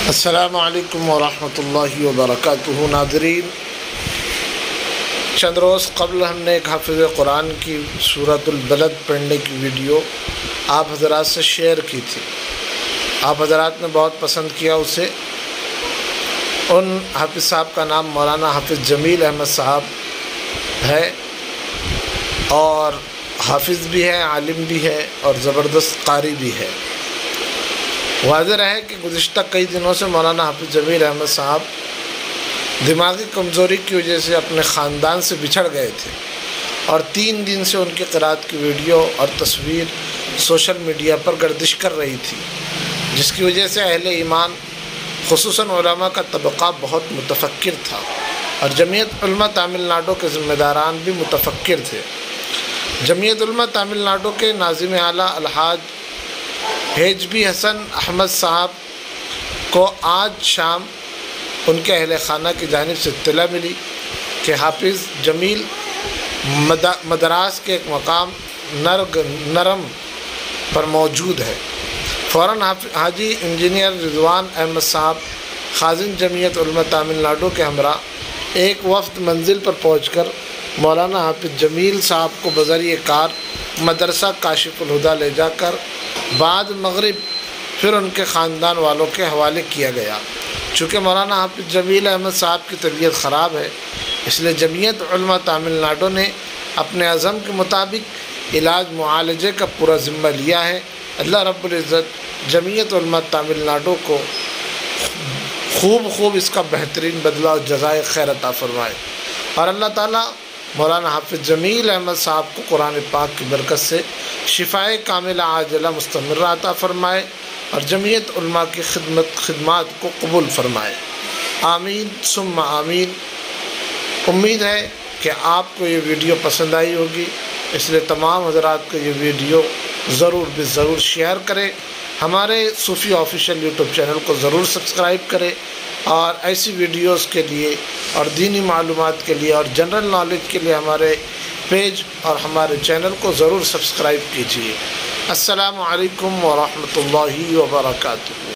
السلام علیکم ورحمۃ اللہ وبرکاتہ۔ ناظرین، چند روز قبل ہم نے ایک حافظ قرآن کی سورۃ البلد پڑھنے کی ویڈیو آپ حضرات سے شیئر کی تھی۔ آپ حضرات نے بہت پسند کیا اسے۔ ان حافظ صاحب کا نام مولانا حافظ جمیل احمد صاحب ہے، اور حافظ بھی ہے، عالم بھی ہے، اور زبردست قاری بھی ہے۔ واضح ہے کہ گزشتہ کئی دنوں سے مولانا حافظ جمیل احمد صاحب دماغی کمزوری کی وجہ سے اپنے خاندان سے بچھڑ گئے تھے، اور 3 دن سے ان کی قرأت کی ویڈیو اور تصویر سوشل میڈیا پر گردش کر رہی تھی، جس کی وجہ سے اہل ایمان خصوصاً علماء کا طبقہ بہت متفکر تھا، اور جمعیت علماء تامل ناڈو کے ذمہ داران بھی متفکر تھے۔ جمعیت علماء تامل ناڈو کے ناظم اعلیٰ الحاج HB حسن احمد صاحب کو آج شام ان کے اہل خانہ کی جانب سے اطلاع ملی کہ حافظ جمیل مدراس کے ایک مقام نرم پر موجود ہے۔ فوراً حاجی انجینئر رضوان احمد صاحب خازن جمعیت علماء تامل ناڈو کے ہمراہ ایک وفد منزل پر پہنچ کر مولانا حافظ جمیل صاحب کو بذریعہ کار مدرسہ کاشف الہدیٰ لے جا کر بعد مغرب پھر ان کے خاندان والوں کے حوالے کیا گیا۔ چونکہ مولانا حافظ جمیل احمد صاحب کی طبیعت خراب ہے، اس لیے جمعیت علماء تامل ناڈو نے اپنے عزم کے مطابق علاج معالجے کا پورا ذمہ لیا ہے۔ اللہ رب العزت جمعیت علماء تامل ناڈو کو خوب اس کا بہترین بدلہ اور جزائے خیر عطا فرمائے، اور اللہ تعالیٰ مولانا حافظ جمیل احمد صاحب کو قرآن پاک کی برکت سے شفائے کاملہ عاجلہ مستمرہ عطا فرمائے، اور جمعیت علماء کی خدمات کو قبول فرمائے۔ آمین ثم آمین۔ امید ہے کہ آپ کو یہ ویڈیو پسند آئی ہوگی، اس لیے تمام حضرات کو یہ ویڈیو ضرور شیئر کریں۔ ہمارے صوفی آفیشیل یوٹیوب چینل کو ضرور سبسکرائب کریں، اور ایسی ویڈیوز کے لیے اور دینی معلومات کے لیے اور جنرل نالج کے لیے ہمارے پیج اور ہمارے چینل کو ضرور سبسکرائب کیجیے۔ السلام علیکم ورحمۃ اللہ وبرکاتہ۔